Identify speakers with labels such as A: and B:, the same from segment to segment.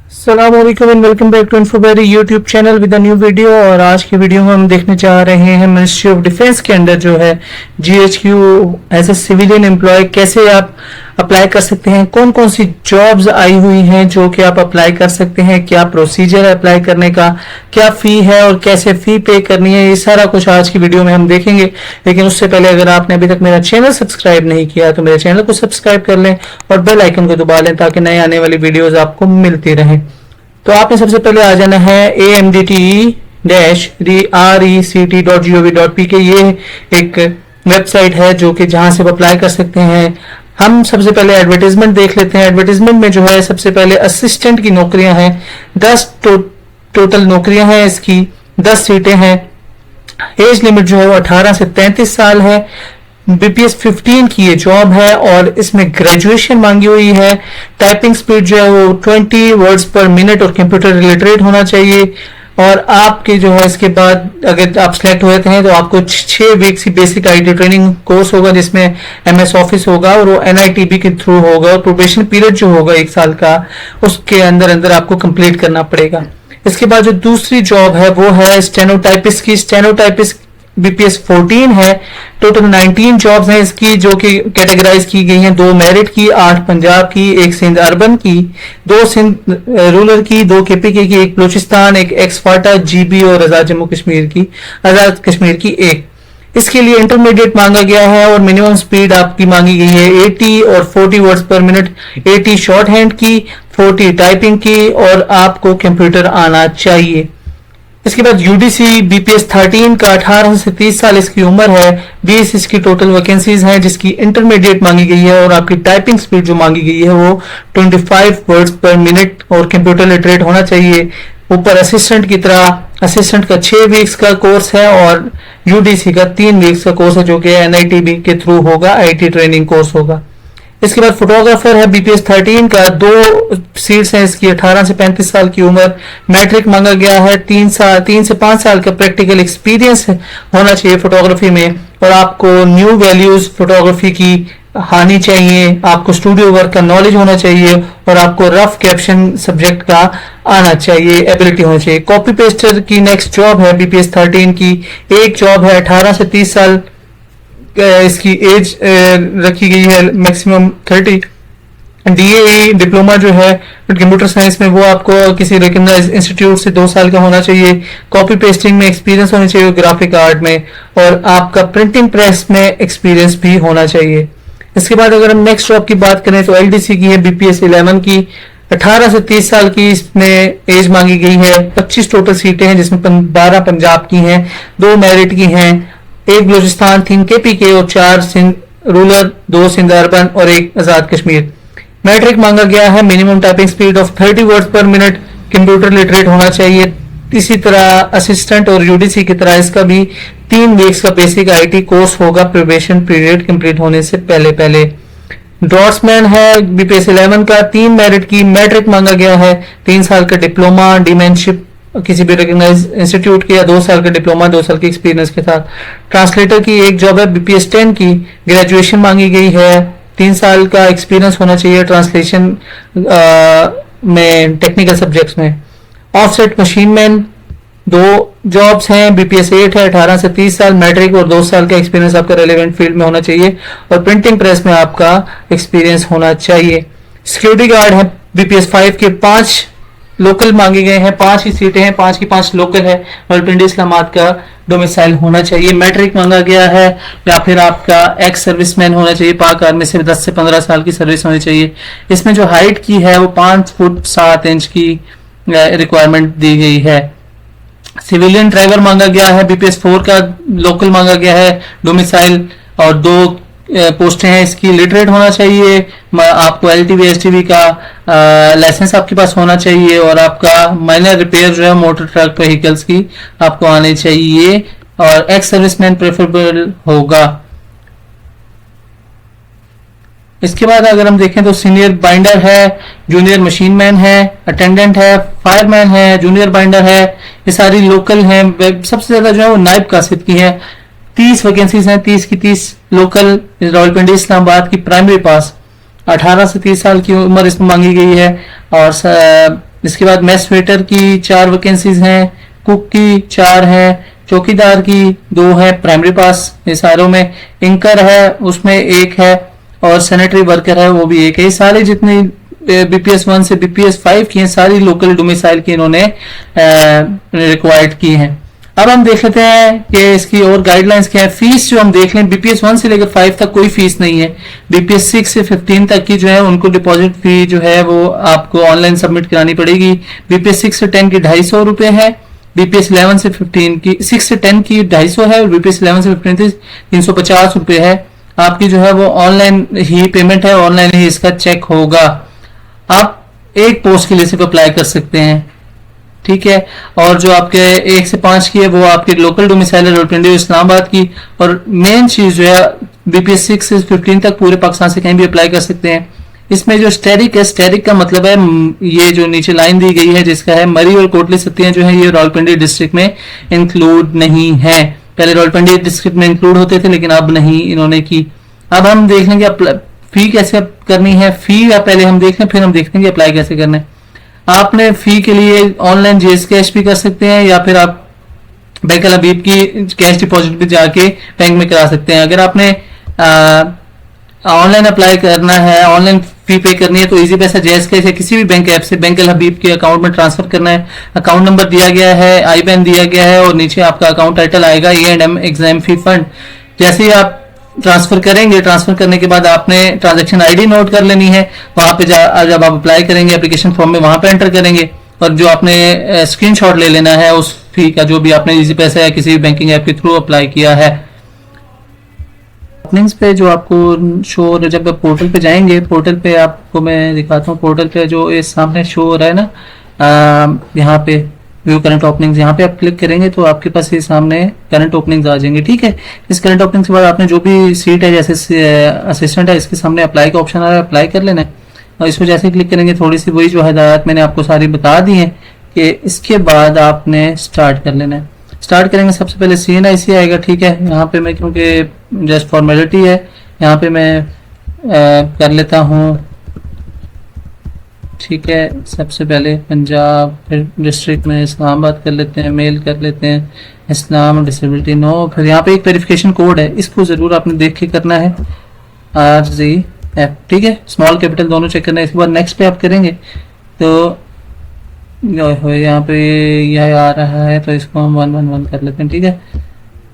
A: अस्सलामुअलैकुम and welcome back to Infoberry YouTube channel with a new video. और आज की वीडियो में हम देखने जा रहे हैं मिनिस्ट्री ऑफ डिफेंस के अंदर जो है GHQ as a civilian employ कैसे आप अप्लाई कर सकते हैं, कौन कौन सी जॉब्स आई हुई हैं जो कि आप अप्लाई कर सकते हैं, क्या प्रोसीजर है अप्लाई करने का, क्या फी है और कैसे फी पे करनी है, ये सारा कुछ आज की वीडियो में हम देखेंगे। लेकिन उससे पहले अगर आपने अभी तक मेरा चैनल सब्सक्राइब नहीं किया तो मेरे चैनल को सब्सक्राइब कर लें और बेल आइकन को दबा लें ताकि नए आने वाली वीडियोस आपको मिलती रहें। तो आपने सबसे पहले आ जाना है amdte-rect.gov.pk। ये एक वेबसाइट है जो कि जहां से आप अप्लाई कर सकते हैं। हम सबसे पहले एडवर्टाइजमेंट देख लेते हैं। एडवर्टाइजमेंट में जो है सबसे पहले असिस्टेंट की नौकरियां हैं, 10 टोटल नौकरियां हैं, इसकी 10 सीटें हैं। एज लिमिट जो है वो 18 से 33 साल है। बीपीएस 15 की ये जॉब है और इसमें ग्रेजुएशन मांगी हुई है। टाइपिंग स्पीड जो है वो 20 वर्ड्स पर मिनट और कंप्यूटर रिलेटेड होना चाहिए। और आपके जो है इसके बाद अगर आप सिलेक्ट हुए हैं तो आपको 6 वीक्स की बेसिक आईटी ट्रेनिंग कोर्स होगा जिसमें एमएस ऑफिस होगा और वो एनआईटीबी के थ्रू होगा। और प्रोबेशन पीरियड जो होगा 1 साल का, उसके अंदर अंदर आपको कंप्लीट करना पड़ेगा। इसके बाद जो दूसरी जॉब है वो है स्टेनोटाइपिस्ट की। स्टेनोटाइपिस्ट बीपीएस 14 है। टोटल 19 जॉब्स हैं इसकी जो कि कैटेगराइज की गई हैं, 2 मेरिट की, 8 पंजाब की, 1 सिंध अर्बन की, 2 सिंध रूरल की, 2 केपीके की, 1 बलूचिस्तान, 1 एक्सफाटा जीबी और आजाद जम्मू कश्मीर की, आजाद कश्मीर की 1। इसके लिए इंटरमीडिएट मांगा गया है और मिनिमम स्पीड आपकी मांगी गई है 80 और 40 वर्ड्स पर मिनट। 80 शॉर्ट हैंड की, 40 टाइपिंग की और आपको कंप्यूटर आना चाहिए। इसके बाद यूडीसी बीपीएस 13 का 18 से 30 साल इसकी उम्र है। 20 इसकी टोटल वैकेंसीज हैं जिसकी इंटरमीडिएट मांगी गई है और आपकी टाइपिंग स्पीड जो मांगी गई है वो 25 वर्ड्स पर मिनट और कंप्यूटर लिटरेट होना चाहिए। ऊपर असिस्टेंट की तरह असिस्टेंट का 6 वीक्स का कोर्स है और यूडीसी का 3 वीक्स का कोर्स है जो कि एनआईटीबी के थ्रू होगा, आईटी ट्रेनिंग कोर्स होगा। इसके बाद फोटोग्राफर है बीपीएस 13 का, 2 सीट्स हैं इसकी, 18 से 35 साल की उम्र। मैट्रिक मांगा गया है, 3 से 5 साल का प्रैक्टिकल एक्सपीरियंस होना चाहिए फोटोग्राफी में। और आपको न्यू वैल्यूज फोटोग्राफी की आनी चाहिए, आपको स्टूडियो वर्क का नॉलेज होना चाहिए और आपको रफ कैप्शन सब्जेक्ट का आना चाहिए, एबिलिटी होनी चाहिए। कॉपी पेस्टर की नेक्स्ट जॉब है बीपीएस 13 की। एक जॉब है, 18 से 30 साल इसकी एज रखी गई है, मैक्सिमम 30। डीएई डिप्लोमा जो है कंप्यूटर साइंस में वो आपको किसी रिकॉग्नाइज्ड इंस्टीट्यूट से 2 साल का होना चाहिए। कॉपी पेस्टिंग में एक्सपीरियंस होना चाहिए, ग्राफिक आर्ट में, और आपका प्रिंटिंग प्रेस में एक्सपीरियंस भी होना चाहिए। इसके बाद अगर हम नेक्स्ट जॉब की बात करें तो एलडीसी की है बीपीएस 11 की। 18 से 30 साल की इसमें एज मांगी गई है। 25 टोटल सीटें हैं जिसमें 12 पंजाब की हैं, 2 मेरिट की हैं, 1 बलूचिस्तान, 3 केपीके और 4 सिंध रूरल, 2 सिंध अर्बन और 1 आजाद कश्मीर। मैट्रिक मांगा गया है। Minimum typing speed of 30 words पर मिनट, कंप्यूटर लिटरेट होना चाहिए। इसी तरह असिस्टेंट और यूडीसी की तरह इसका भी 3 वीक्स का बेसिक आईटी कोर्स होगा प्रोबेशन पीरियड कंप्लीट होने से पहले पहले। ड्रॉट्समैन है बीपीएस 11 का, 3 मेरिट की, मैट्रिक मांगा गया है, 3 साल का डिप्लोमा डीमेंशिप किसी भी रिकॉग्नाइज्ड इंस्टीट्यूट की, या 2 साल का डिप्लोमा 2 साल की एक्सपीरियंस के साथ। ट्रांसलेटर की एक जॉब है बीपीएस 10 की। ग्रेजुएशन मांगी गई है, 3 साल का एक्सपीरियंस होना चाहिए ट्रांसलेशन में, टेक्निकल सब्जेक्ट्स में। ऑफसेट मशीन मैन 2 जॉब्स हैं, बीपीएस 8 है, 18 से 30 साल, मैट्रिक और 2 साल का एक्सपीरियंस आपका रेलेवेंट फील्ड में होना चाहिए और प्रिंटिंग प्रेस में आपका एक्सपीरियंस होना चाहिए। सिक्योरिटी गार्ड है बीपीएस 5 के, 5 लोकल मांगे गए हैं, 5 ही सीटें हैं, 5 की 5 लोकल है। रावलपिंडी इस्लामाबाद का डोमिसाइल होना चाहिए। मैट्रिक मांगा गया है या फिर आपका एक्स सर्विसमैन होना चाहिए, पाक आर्मी से 10 से 15 साल की सर्विस होनी चाहिए। इसमें जो हाइट की है वो 5 फुट 7 इंच की रिक्वायरमेंट दी गई है। सिविलियन ड्राइवर मांगा गया है बीपीएस 4 का, लोकल मांगा गया है डोमिसाइल, और 2 पोस्टें हैं इसकी। लिटरेट होना चाहिए, आपको एलटीवी एसटीवी का लाइसेंस आपके पास होना चाहिए और आपका माइनर रिपेयर जो है मोटर ट्रक व्हीकल्स की आपको आनी चाहिए और एक्स सर्विसमैन प्रेफरेबल होगा। इसके बाद अगर हम देखें तो सीनियर बाइंडर है, जूनियर मशीन मैन है, अटेंडेंट है, फायरमैन है, जूनियर बाइंडर है, ये सारी लोकल हैं। सबसे ज्यादा जो है वो नायब कासिद की है, 30 वैकेंसीज हैं, 30 की 30 लोकल रावलपिंडी इस्लामाबाद की। प्राइमरी पास 18 से 30 साल की उम्र इसमें मांगी गई है और इसके बाद मेस वेटर की 4 वैकेंसीज हैं, कुक की 4 है, चौकीदार की 2 है, प्राइमरी पास ये सारों में, इंकर है उसमें 1 है, और सैनिटरी वर्कर है वो भी 1 है। ये सारे जितने बीपीएस 1 से बीपीएस 5 की हैं सारी लोकल डोमिसाइल की इन्होंने रिक्वायर्ड की हैं। अब हम देख लेते हैं कि इसकी और गाइडलाइंस क्या है। फीस जो हम देख लें, बीपीएस 1 से लेकर 5 तक कोई फीस नहीं है। बीपीएस 6 से 15 तक की जो है उनको डिपॉजिट फी जो है वो आपको ऑनलाइन सबमिट करानी पड़ेगी। बीपीएस 6 से 10 की 250 रुपए है, बीपीएस 11 से 15 की 6 से 10 की 250 है, और बीपीएस 11 से 15 की 350 रुपए है। आपकी जो है वो ऑनलाइन ही पेमेंट है, ऑनलाइन ही इसका चेक होगा। आप एक पोस्ट के लिए सिर्फ अप्लाई कर सकते हैं, ठीक है। और जो आपके 1 से 5 की है वो आपके लोकल डोमिसाइल रोलपिंडी इस्लामाबाद की। और मेन चीज जो है बीपीएस 6 से 15 तक पूरे पाकिस्तान से कहीं भी अप्लाई कर सकते हैं। इसमें जो स्टेरिक है, स्टेरिक का मतलब है ये जो नीचे लाइन दी गई है जिसका है मरी और कोटली सत्तियां जो है ये रावलपिंडी डिस्ट्रिक्ट में इंक्लूड नहीं है। पहले रावलपिंडी डिस्ट्रिक्ट में इंक्लूड होते थे लेकिन अब नहीं इन्होंने की। अब हम देख लेंगे फी कैसे करनी है। फी या पहले हम देख लें फिर हम देखते हैं कि अप्लाई कैसे करना है। आपने फी के लिए ऑनलाइन जेएस कैश भी कर सकते हैं या फिर आप बैंक अल हबीब की कैश डिपॉजिट भी जाके बैंक में करा सकते हैं। अगर आपने ऑनलाइन अप्लाई करना है, ऑनलाइन फी पे करनी है तो इजी पैसा, जेएस कैश या किसी भी बैंक ऐप से बैंक अल हबीब के अकाउंट में ट्रांसफर करना है। अकाउंट नंबर दिया गया है, आईबैन दिया गया है और नीचे आपका अकाउंट टाइटल आएगा E&M एग्जाम फी फंड। जैसे ही आप ट्रांसफर करेंगे, ट्रांसफर करने के बाद आपने ट्रांजैक्शन आईडी नोट कर लेनी है। वहां पे जब आप अप्लाई करेंगे एप्लीकेशन फॉर्म में वहां पे एंटर करेंगे और जो आपने स्क्रीनशॉट ले लेना है उस फी का जो भी आपने इजी पैसा या किसी भी बैंकिंग ऐप के थ्रू अप्लाई किया है। ओपनिंग्स पे जो आपको शो, जब आप पोर्टल पे जाएंगे, पोर्टल पे आपको मैं दिखाता हूँ। पोर्टल पे जो इस सामने शो हो रहा है ना, यहाँ पे व्यू करंट ओपनिंग्स, यहाँ पे आप क्लिक करेंगे तो आपके पास ये सामने करंट ओपनिंग्स आ जाएंगे, ठीक है। इस करंट ओपनिंग के बाद आपने जो भी सीट है जैसे असिस्टेंट है इसके सामने अप्लाई का ऑप्शन आ रहा है, अप्लाई कर लेना है। और इसको जैसे क्लिक करेंगे थोड़ी सी वही जो हिदायत मैंने आपको सारी बता दी है कि इसके बाद आपने स्टार्ट कर लेना है। स्टार्ट करेंगे सबसे पहले CNIC आएगा, ठीक है। यहाँ पे मैं क्योंकि जस्ट फॉर्मेलिटी है यहाँ पे मैं कर लेता हूँ, ठीक है। सबसे पहले पंजाब, फिर डिस्ट्रिक्ट में इस्लामाबाद कर लेते हैं, मेल कर लेते हैं इस्लाम, डिसेबिलिटी नो। फिर यहाँ पे एक वेरिफिकेशन कोड है, इसको जरूर आपने देख के करना है, RZF, ठीक है। स्मॉल कैपिटल दोनों चेक करना है। इसके बाद नेक्स्ट पे आप करेंगे तो यहाँ पे यह आ रहा है तो इसको हम 111 कर लेते हैं, ठीक है।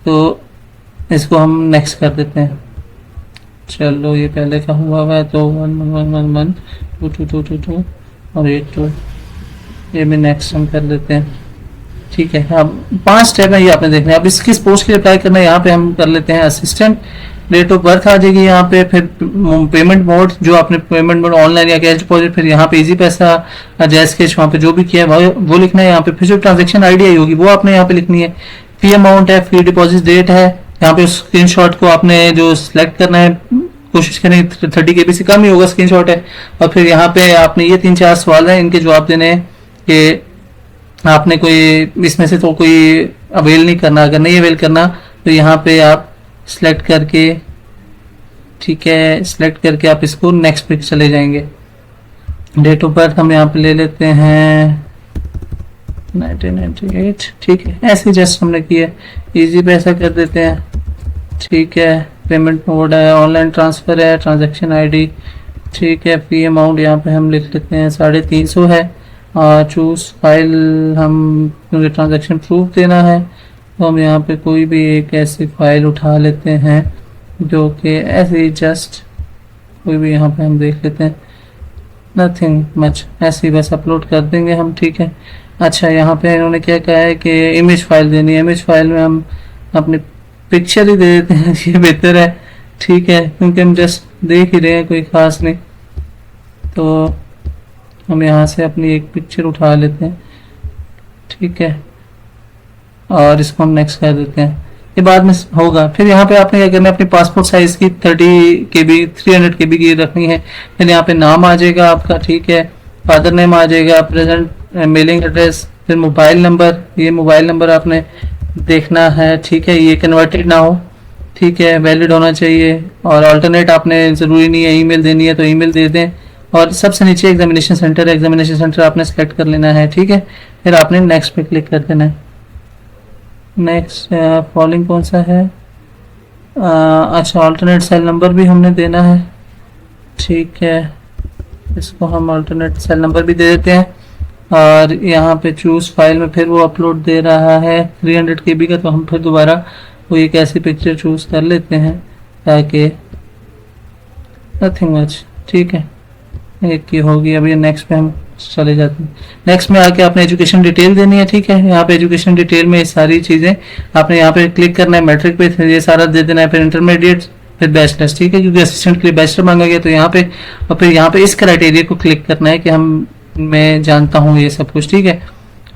A: तो इसको हम नेक्स्ट कर देते हैं। चलो ये पहले का हुआ है तो 1111 2222 और 82 ये भी नेक्स्ट हम कर देते हैं, ठीक है। अब 5 स्टेप है ये आपने देखना है। अब इस किस पोस्ट के लिए अप्लाई करना है यहाँ पे हम कर लेते हैं असिस्टेंट। डेट ऑफ बर्थ आ जाएगी यहाँ पे, फिर पेमेंट मोड जो आपने पेमेंट मोड ऑनलाइन या कैश डिपॉजिट, फिर यहाँ पे इजी पैसा, जैस कैश वहाँ पे जो भी किया है वो लिखना है यहाँ पे। फिर जो ट्रांजेक्शन आईडी आई होगी वो आपने यहाँ पे लिखनी है। फी अमाउंट है, फी डिपॉजिट डेट है, यहाँ पे स्क्रीनशॉट को आपने जो सिलेक्ट करना है, कोशिश करें 30 KB से कम ही होगा स्क्रीनशॉट है। और फिर यहाँ पे आपने ये 3-4 सवाल हैं इनके जवाब देने हैं कि आपने कोई इसमें से तो कोई अवेल नहीं करना। अगर नहीं अवेल करना तो यहाँ पे आप सिलेक्ट करके, ठीक है, सिलेक्ट करके आप इसको नेक्स्ट पे चले जाएंगे। डेट ऑफ बर्थ हम यहाँ पे ले लेते हैं 1998, ठीक है। ऐसे जस्ट हमने किया, इजी पैसा कर देते हैं, ठीक है। पेमेंट मोड है, ऑनलाइन ट्रांसफर है, ट्रांजैक्शन आईडी, ठीक है। फी अमाउंट यहाँ पे हम लिख लेते हैं 350 है। और चूज फाइल, हम क्योंकि ट्रांजैक्शन प्रूफ देना है तो हम यहाँ पे कोई भी एक ऐसी फाइल उठा लेते हैं जो कि ऐसे ही जस्ट कोई भी यहाँ पे हम देख लेते हैं, नथिंग मच, ऐसे ही बस अपलोड कर देंगे हम, ठीक है। अच्छा यहाँ पे इन्होंने क्या कहा है कि इमेज फाइल देनी है। इमेज फाइल में हम अपने पिक्चर ही दे देते हैं, ये बेहतर है, ठीक है, क्योंकि हम जस्ट देख ही रहे हैं, कोई खास नहीं। तो हम यहाँ से अपनी एक पिक्चर उठा लेते हैं, ठीक है, और इसको हम नेक्स्ट कर देते हैं। ये बाद में होगा। फिर यहाँ पे आपने क्या करना है, अपनी पासपोर्ट साइज की 30 KB 300 KB की रखनी है। फिर यहाँ पे नाम आ जाएगा आपका, ठीक है, फादर नेम आ जाएगा, प्रेजेंट मेलिंग एड्रेस, फिर मोबाइल नंबर, ये मोबाइल नंबर आपने देखना है, ठीक है, ये कन्वर्टेड ना हो, ठीक है, वैलिड होना चाहिए। और अल्टरनेट आपने ज़रूरी नहीं है ईमेल देनी है तो ईमेल दे दें। और सबसे नीचे एग्जामिनेशन सेंटर है, एग्जामिनेशन सेंटर आपने सेलेक्ट कर लेना है, ठीक है। फिर आपने नेक्स्ट पे क्लिक कर देना है। नेक्स्ट फॉलोइंग कौन सा है, अच्छा अल्टरनेट सेल नंबर भी हमने देना है, ठीक है। इसको हम अल्टरनेट सेल नंबर भी दे देते हैं। और यहाँ पे चूज फाइल में फिर वो अपलोड दे रहा है 300 KB का, तो हम फिर दोबारा वो एक ऐसी पिक्चर चूज कर लेते हैं ताकि नथिंग मच, ठीक है। एक की होगी। अभी नेक्स्ट पे हम चले जाते हैं। नेक्स्ट में आके आपने एजुकेशन डिटेल देनी है, ठीक है। यहाँ पे एजुकेशन डिटेल में ये सारी चीजें आपने यहाँ पे क्लिक करना है, मैट्रिक पे फिर ये सारा दे देना है, फिर इंटरमीडिएट, फिर बैचलर्स, ठीक है, क्योंकि असिस्टेंट के लिए बैचलर मांगा गया तो यहाँ पे, और फिर यहाँ पे इस क्राइटेरिया को क्लिक करना है कि मैं जानता हूँ ये सब कुछ, ठीक है।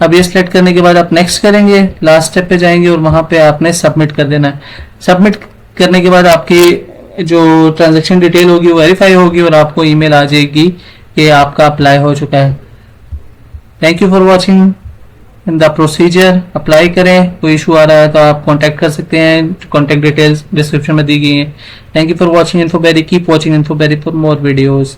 A: अब ये सिलेक्ट करने के बाद आप नेक्स्ट करेंगे, लास्ट स्टेप पे जाएंगे और वहां पे आपने सबमिट कर देना है। सबमिट करने के बाद आपकी जो ट्रांजैक्शन डिटेल होगी वो वेरीफाई होगी और आपको ईमेल आ जाएगी कि आपका अप्लाई हो चुका है। Thank you for watching in the procedure. Apply करें, कोई इशू आ रहा है तो आप कांटेक्ट कर सकते हैं, कांटेक्ट डिटेल्स डिस्क्रिप्शन में दी गई हैं। Thank you for watching Infoberry, keep watching Infoberry for more videos.